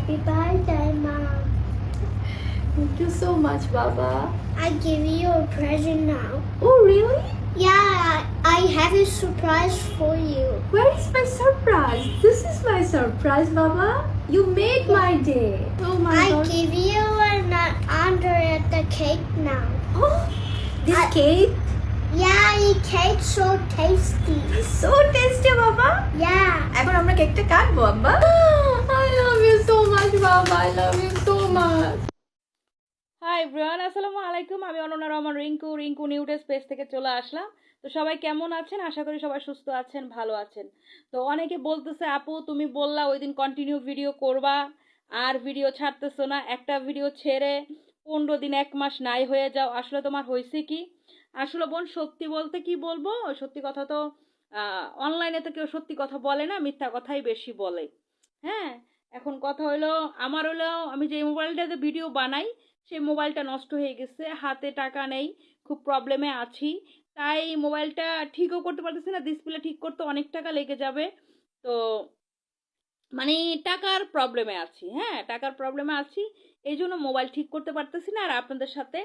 Happy birthday, Mom. Thank you so much, Baba. I give you a present now. Oh, really? Yeah, I have a surprise for you. Where is my surprise? This is my surprise, Baba. You made my day. Oh my I God. give you an under at the cake now. Oh, this cake Yeah, the cake's so tasty. is so tasty, Baba. Yeah. এখন আমরা কেকটা কাটবো, Baba. I love you so much, Baba. I love you so much. Hi everyone, আসসালামু আলাইকুম। আমি Ananya Rahman Rinku নিউডে space থেকে চলে আসলাম। তো সবাই কেমন আছেন? আশা করি সবাই সুস্থ আছেন, ভালো আছেন। তো অনেকে বলতেছে, আপু তুমি বললা ওই দিন কন্টিনিউ ভিডিও করবা, আর ভিডিও ছাড়তেছো না। একটা ভিডিও ছেড়ে 15 দিন 1 মাস নাই হয়ে যাও, আসলে তোমার হয়েছে কি? আসলে বোন, সত্যি বলতে কি বলবো, সত্যি কথা তো অনলাইনে তো কেউ সত্যি কথা বলে না, মিথ্যা কথাই বেশি বলে। হ্যাঁ, এখন কথা হলো, আমার হলো আমি যে মোবাইলটাতে ভিডিও বানাই সেই মোবাইলটা নষ্ট হয়ে গেছে, হাতে টাকা নেই, খুব প্রবলেমে আছি। তাই মোবাইলটা ঠিকও করতে পারতেছি না, ডিসপ্লে ঠিক করতে অনেক টাকা লেগে যাবে। তো মানে টাকার প্রবলেমে আছি, হ্যাঁ টাকার প্রবলেমে আছি, এই জন্য মোবাইল ঠিক করতে পারতেছি না। আর আপনাদের সাথে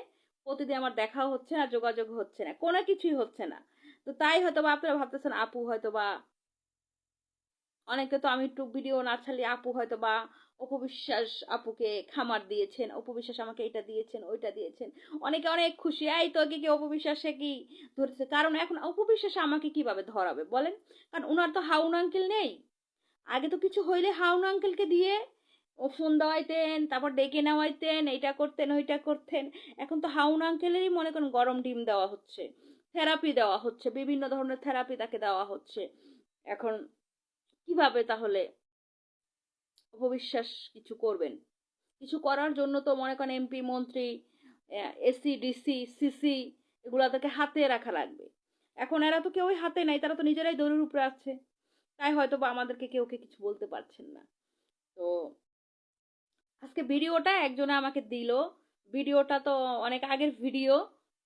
প্রতিদিন আমার দেখা হচ্ছে না, যোগাযোগ হচ্ছে না, কোনো কিছুই হচ্ছে না। তো তাই হয়তো বা আপনারা ভাবতেছেন আপু হয়তো বা, অনেকে তো আমি একটু ভিডিও না ছাড়লে আপু হয়তো বা অপবিশ্বাস আপুকে খামার দিয়েছেন, অপবিশ্বাস আমাকে এটা দিয়েছেন ওইটা দিয়েছেন, অনেকে অনেক খুশি। এই তো কি অপবিশ্বাসে কি ধরেছে? কারণ এখন অপবিশ্বাস আমাকে কিভাবে ধরাবে বলেন? কারণ ওনার তো হাউন আঙ্কেল নেই। আগে তো কিছু হইলে হাউন আঙ্কেলকে দিয়ে ও ফোন দেওয়াইতেন, তারপর ডেকে নেওয়াইতেন, এইটা করতেন ওইটা করতেন। এখন তো হাউন আঙ্কেলেরই মনে করেন গরম ডিম দেওয়া হচ্ছে, থেরাপি দেওয়া হচ্ছে, বিভিন্ন ধরনের থেরাপি তাকে দেওয়া হচ্ছে। এখন কিভাবে তাহলে অপবিশ্বাস কিছু করবেন? কিছু করার জন্য তো মনে করেন এমপি মন্ত্রী, এসি ডিসি সিসি, এগুলো তাকে হাতে রাখা লাগবে। এখন এরা তো কেউই হাতে নাই, তারা তো নিজেরাই দৌড়ের উপরে আছে। তাই হয়তো বা আমাদেরকে কেউকে কিছু বলতে পারছেন না। তো আজকে ভিডিওটা একজনে আমাকে দিল, ভিডিওটা তো অনেক আগের ভিডিও।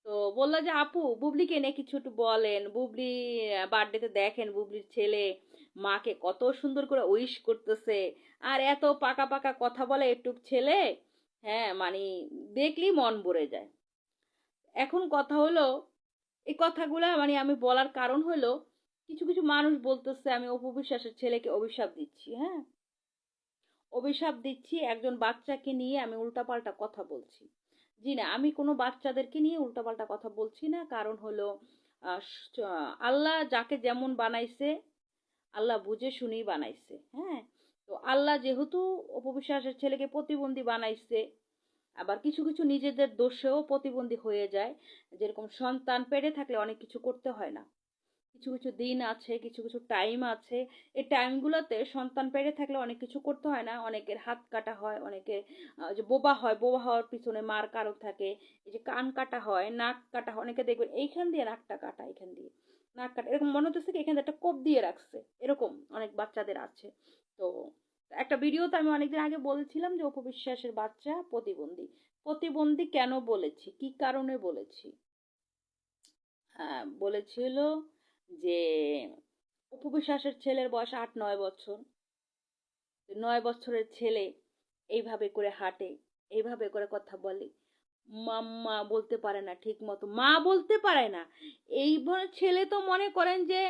তো বললো যে আপু বুবলিকে নিয়ে কিছু একটু বলেন, বুবলি বার্থডেতে দেখেন বুবলির ছেলে মাকে কত সুন্দর করে উইশ করতেছে, আর এত পাকা পাকা কথা বলে একটুক ছেলে। হ্যাঁ মানে দেখলেই মন ভরে যায়। এখন কথা হলো, এই কথাগুলা মানে আমি বলার কারণ হলো, কিছু কিছু মানুষ বলতেছে আমি অপবিশ্বাসের ছেলেকে অভিশাপ দিচ্ছি। হ্যাঁ, অভিশাপ দিচ্ছি, একজন বাচ্চাকে নিয়ে আমি উল্টাপাল্টা কথা বলছি। জি না, আমি কোনো বাচ্চাদেরকে নিয়ে উল্টাপাল্টা কথা বলছি না। কারণ হলো আল্লাহ যাকে যেমন বানাইছে, আল্লাহ বুঝে শুনেই বানাইছে। হ্যাঁ, তো আল্লাহ যেহেতু অপবিশ্বাসের ছেলেকে প্রতিবন্ধী বানাইছে, আবার কিছু কিছু নিজেদের দোষেও প্রতিবন্ধী হয়ে যায়। যেরকম সন্তান পেটে থাকলে অনেক কিছু করতে হয় না, কিছু কিছু দিন আছে, কিছু কিছু টাইম আছে, এই টাইমগুলোতে সন্তান পেটে থাকলে অনেক কিছু করতে হয় না। অনেকের হাত কাটা হয়, অনেকে যে বোবা হয়, বোবা হওয়ার পিছনে মার কারণ থাকে। এই যে কান কাটা হয়, নাক কাটা হয়, অনেকে দেখবেন এইখান দিয়ে নাকটা কাটা, এখান দিয়ে নাক কাটা, এরকম মনে হচ্ছে কি এখানে একটা কোপ দিয়ে রাখছে, এরকম অনেক বাচ্চাদের আছে। তো একটা ভিডিওতে আমি অনেকদিন আগে বলেছিলাম যে অপবিশ্বাসের বাচ্চা প্রতিবন্ধী। প্রতিবন্ধী কেন বলেছি, কি কারণে বলেছি? হ্যাঁ, বলেছিল যে অপবিশ্বাসের ছেলের বয়স 8-9 বছর। 9 বছরের ছেলে এইভাবে করে হাঁটে, এইভাবে করে কথা বলে, মাম্মা বলতে পারে না, ঠিক মতো মা বলতে পারে না। এইবার ছেলে তো মনে করেন যে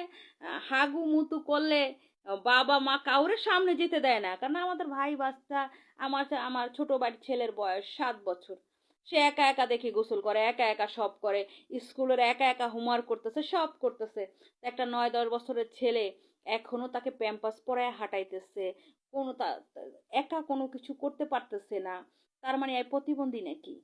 হাগু মুতু করলে বাবা মা কাউরে সামনে যেতে দেয় না। কারণ আমাদের ভাই বাচ্চা, আমার ছোট বাড়ির ছেলের বয়স 7 বছর। সে একা একা দেখে গোসল করে, একা একা সব করে, স্কুলের একা একা হোমওয়ার্ক করতেছে, সব করতেছে। একটা 9-10 বছরের ছেলে এখনো তাকে প্যাম্পাস পরায় হাঁটাইতেছে, কোনো একা কোনো কিছু করতে পারতেছে না। তার মানে এই প্রতিবন্ধী নাকি?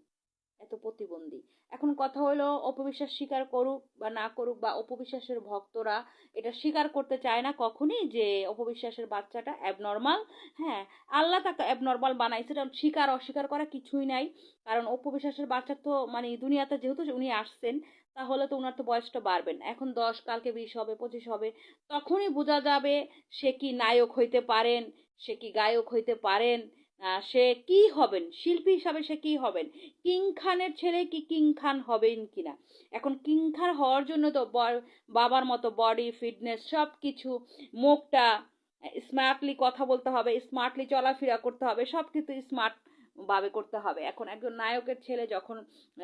এত প্রতিবন্ধী। এখন কথা হলো, অপবিশ্বাস স্বীকার করুক বা না করুক, বা অপবিশ্বাসের ভক্তরা এটা স্বীকার করতে চায় না কখনই যে অপবিশ্বাসের বাচ্চাটা অ্যাবনর্মাল। হ্যাঁ, আল্লাহ তাকে অ্যাবনর্মাল বানাইছে, এটা স্বীকার অস্বীকার করা কিছুই নাই। কারণ অপবিশ্বাসের বাচ্চা তো মানে দুনিয়াতে যেহেতু উনি আসছেন, তাহলে তো ওনার তো বয়সটা বাড়বেন। এখন 10, কালকে 20 হবে, 25 হবে, তখনই বোঝা যাবে সে কি নায়ক হইতে পারেন, সে কি গায়ক হইতে পারেন, সে কি হবেন, শিল্পী হিসাবে সে কি হবেন, কিং খানের ছেলে কি কিং খান হবেন কিনা। এখন কিং খান হওয়ার জন্য তো বাবার মতো বডি ফিটনেস সব কিছু, মুখটা স্মার্টলি কথা বলতে হবে, স্মার্টলি চলাফেরা করতে হবে, সব কিছু স্মার্ট ভাবে করতে হবে। এখন একজন নায়কের ছেলে যখন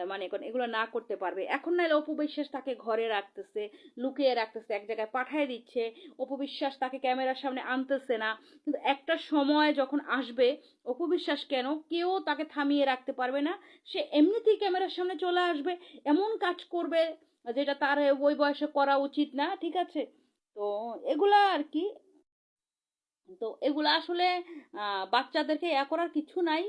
মানে এখন এগুলো না করতে পারবে, এখন নাহলে অপু বিশ্বাস তাকে ঘরে রাখতেছে, লুকিয়ে রাখতেছে, এক জায়গায় পাঠিয়ে দিচ্ছে, অপু বিশ্বাস তাকে ক্যামেরার সামনে আনতেছে না। কিন্তু একটা সময় যখন আসবে, অপু বিশ্বাস কেন, কেউ তাকে থামিয়ে রাখতে পারবে না। সে এমনিতেই ক্যামেরার সামনে চলে আসবে, এমন কাজ করবে যেটা তার ওই বয়সে করা উচিত না, ঠিক আছে? তো এগুলা আর কি। তো এগুলো আসলে বাচ্চাদেরকে করার কিছু নাই।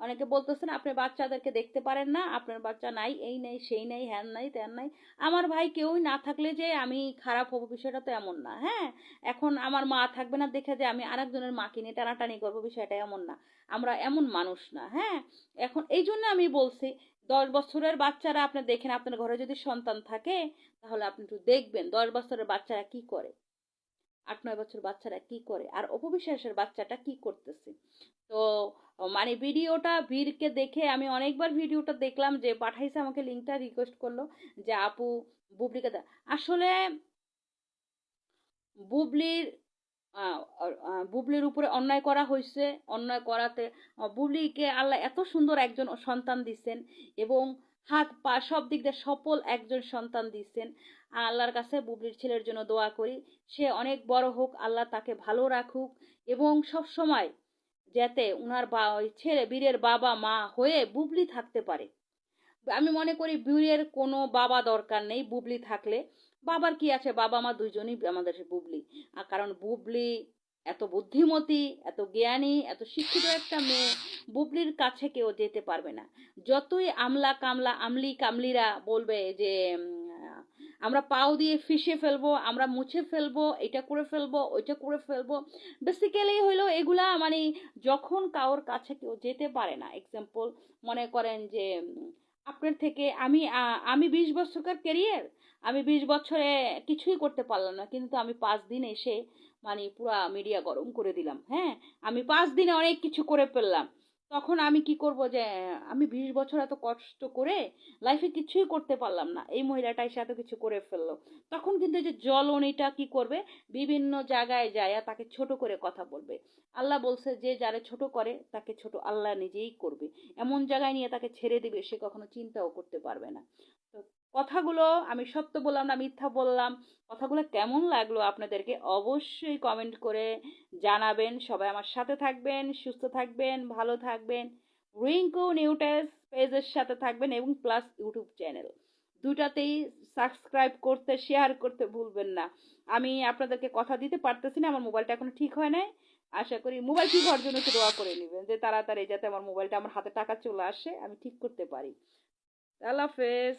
অনেকে বলতেছেন আপনি বাচ্চাদেরকে দেখতে পারেন না, আপনার বাচ্চা নাই, এই নেই সেই নেই, হ্যান নাই ত্যান নাই। আমার ভাই কেউই না থাকলে যে আমি খারাপ হবো বিষয়টা তো এমন না। হ্যাঁ, এখন আমার মা থাকবে না দেখে যে আমি আরেকজনের মাকে নিয়ে টানাটানি করবো, বিষয়টা এমন না। আমরা এমন মানুষ না। হ্যাঁ, এখন এই জন্য আমি বলছি 10 বছরের বাচ্চারা আপনি দেখেন, আপনার ঘরে যদি সন্তান থাকে তাহলে আপনি একটু দেখবেন 10 বছরের বাচ্চারা কি করে, 8-9 বছর বাচ্চারা কি করে, আর অপবিশ্বাসের বাচ্চাটা কি করতেছে। তো মানে ভিডিওটা বীরকে দেখে আমি অনেকবার ভিডিওটা দেখলাম, যে পাঠাইছে আমাকে লিঙ্কটা, রিকোয়েস্ট করলো যে আপু বুবলিকে আসলে বুবলির বুবলির উপরে অন্যায় করা হয়েছে। অন্যায় করাতে বুবলিকে আল্লাহ এত সুন্দর একজন সন্তান দিচ্ছেন, এবং হাত পা সব দিক দিয়ে সফল একজন সন্তান দিচ্ছেন। আল্লাহর কাছে বুবলির ছেলের জন্য দোয়া করি, সে অনেক বড় হোক, আল্লাহ তাকে ভালো রাখুক, এবং সব সময় যাতে উনার ওই ছেলে বীরের বাবা মা হয়ে বুবলি থাকতে পারে। আমি মনে করি বীরের কোনো বাবা দরকার নেই, বুবলি থাকলে। বাবার কি আছে, বাবা মা দুইজনই আমাদের বুবলি। আর কারণ বুবলি এত বুদ্ধিমতী, এত জ্ঞানী, এত শিক্ষিত একটা মেয়ে, বুবলির কাছে কেউ যেতে পারবে না। যতই আমলা কামলা আমলি কামলিরা বলবে যে আমরা পাও দিয়ে ফিশে ফেলবো, আমরা মুছে ফেলবো, এটা করে ফেলবো, ওইটা করে ফেলবো, বেসিক্যালি হইলো এগুলা মানে যখন কারোর কাছে কেউ যেতে পারে না। এক্সাম্পল মনে করেন যে আপনার থেকে আমি 20 বছরকার ক্যারিয়ার, আমি 20 বছরে কিছুই করতে পারলাম না, কিন্তু আমি 5 দিন এসে মানে পুরা মিডিয়া গরম করে দিলাম। হ্যাঁ, আমি 5 দিনে অনেক কিছু করে ফেললাম। তখন আমি কি করব, যে আমি 20 বছর এত কষ্ট করে লাইফে কিছুই করতে পারলাম না, এই মহিলাটা এসে এত কিছু করে ফেললো। তখন কিন্তু যে জলনিটা কি করবে, বিভিন্ন জায়গায় যায় তাকে ছোট করে কথা বলবে। আল্লাহ বলছে যে যারা ছোট করে তাকে ছোট আল্লাহ নিজেই করবে, এমন জায়গায় নিয়ে তাকে ছেড়ে দিবে, সে কখনো চিন্তাও করতে পারবে না। তো কথাগুলো আমি সত্য বললাম না মিথ্যা বললাম, কথাগুলো কেমন লাগলো আপনাদেরকে অবশ্যই কমেন্ট করে জানাবেন। সবাই আমার সাথে থাকবেন, সুস্থ থাকবেন, ভালো থাকবেন। রিঙ্কু নিউটেস পেজের সাথে থাকবেন, এবং প্লাস ইউটিউব চ্যানেল দুটাতেই সাবস্ক্রাইব করতে, শেয়ার করতে ভুলবেন না। আমি আপনাদেরকে কথা দিতে পারতেছি না, আমার মোবাইলটা এখনো ঠিক হয় নাই। আশা করি মোবাইল ঠিক হওয়ার জন্য একটু দোয়া করে নেবেন, যে তাড়াতাড়ি যাতে আমার মোবাইলটা আমার হাতে টাকা চলে আসে, আমি ঠিক করতে পারি। আল্লাহ হাফেজ।